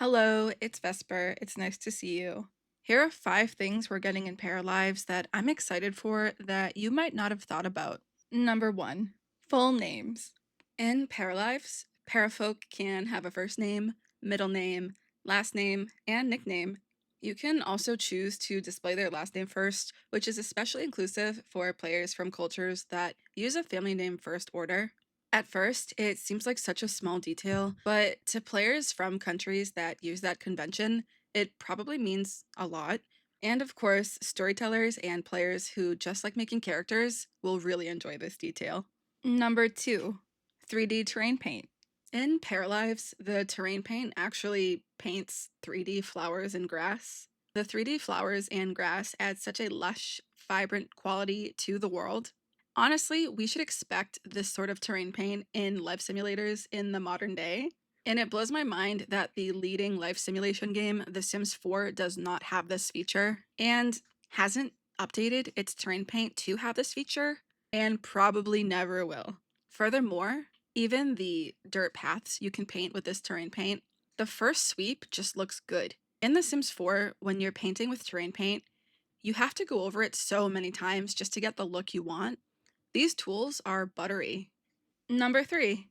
Hello, it's Vesper. It's nice to see you. Here are 5 things we're getting in Paralives that I'm excited for that you might not have thought about. Number 1, full names. In Paralives, parafolk can have a first name, middle name, last name, and nickname. You can also choose to display their last name first, which is especially inclusive for players from cultures that use a family name first order. At first, it seems like such a small detail, but to players from countries that use that convention, it probably means a lot. And of course, storytellers and players who just like making characters will really enjoy this detail. Number 2, 3D terrain paint. In Paralives, the terrain paint actually paints 3D flowers and grass. The 3D flowers and grass add such a lush, vibrant quality to the world. Honestly, we should expect this sort of terrain paint in life simulators in the modern day. And it blows my mind that the leading life simulation game, The Sims 4, does not have this feature and hasn't updated its terrain paint to have this feature, and probably never will. Furthermore, even the dirt paths you can paint with this terrain paint, the first sweep just looks good. In The Sims 4, when you're painting with terrain paint, you have to go over it so many times just to get the look you want. These tools are buttery. Number 3,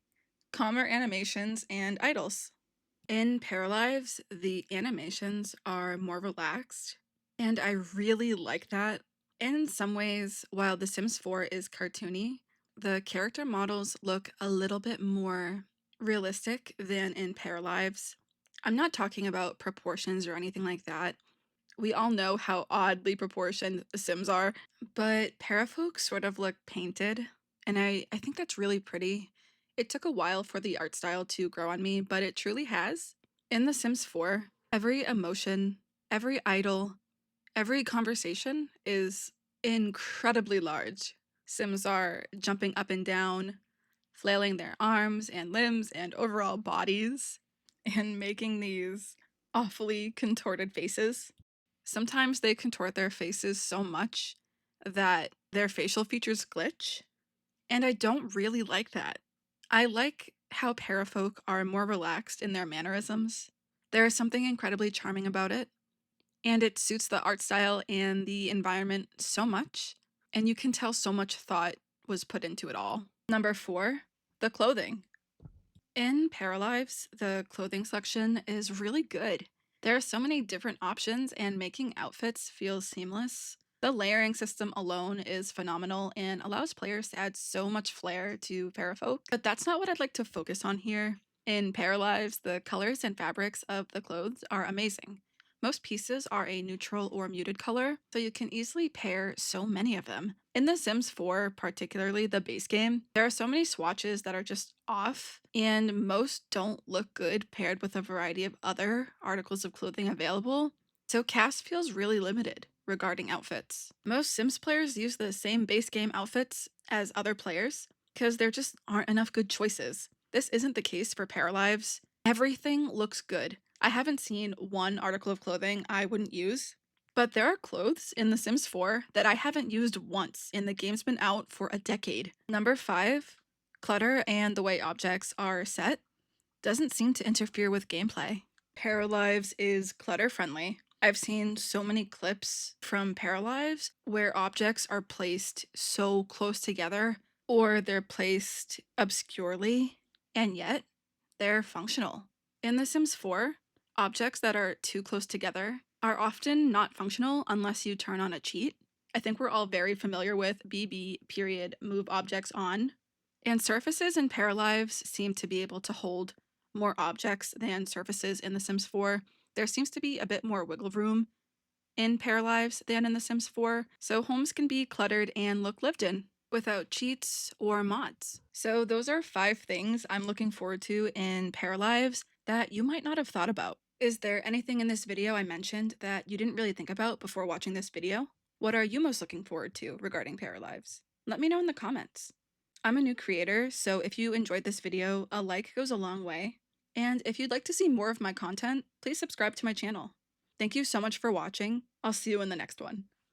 calmer animations and idles. In Paralives, the animations are more relaxed, and I really like that. In some ways, while The Sims 4 is cartoony, the character models look a little bit more realistic than in Paralives. I'm not talking about proportions or anything like that. We all know how oddly proportioned the Sims are, but Parafolk sort of look painted, and I think that's really pretty. It took a while for the art style to grow on me, but it truly has. In The Sims 4, every emotion, every idol, every conversation is incredibly large. Sims are jumping up and down, flailing their arms and limbs and overall bodies, and making these awfully contorted faces. Sometimes they contort their faces so much that their facial features glitch, and I don't really like that. I like how parafolk are more relaxed in their mannerisms. There is something incredibly charming about it, and it suits the art style and the environment so much, and you can tell so much thought was put into it all. Number 4, the clothing. In Paralives, the clothing selection is really good. There are so many different options, and making outfits feels seamless. The layering system alone is phenomenal and allows players to add so much flair to Parafolk, but that's not what I'd like to focus on here. In Paralives, the colors and fabrics of the clothes are amazing. Most pieces are a neutral or muted color, so you can easily pair so many of them. In The Sims 4, particularly the base game, there are so many swatches that are just off, and most don't look good paired with a variety of other articles of clothing available, so cast feels really limited regarding outfits. Most Sims players use the same base game outfits as other players because there just aren't enough good choices. This isn't the case for Paralives. Everything looks good. I haven't seen one article of clothing I wouldn't use, but there are clothes in The Sims 4 that I haven't used once, and the game's been out for a decade. Number 5, clutter and the way objects are set doesn't seem to interfere with gameplay. Paralives is clutter friendly. I've seen so many clips from Paralives where objects are placed so close together or they're placed obscurely, and yet they're functional. In The Sims 4, objects that are too close together are often not functional unless you turn on a cheat. I think we're all very familiar with BB period move objects on, and surfaces in Paralives seem to be able to hold more objects than surfaces in The Sims 4. There seems to be a bit more wiggle room in Paralives than in The Sims 4, so homes can be cluttered and look lived in without cheats or mods. So those are 5 things I'm looking forward to in Paralives that you might not have thought about. Is there anything in this video I mentioned that you didn't really think about before watching this video? What are you most looking forward to regarding Paralives? Let me know in the comments. I'm a new creator, so if you enjoyed this video, a like goes a long way. And if you'd like to see more of my content, please subscribe to my channel. Thank you so much for watching. I'll see you in the next one.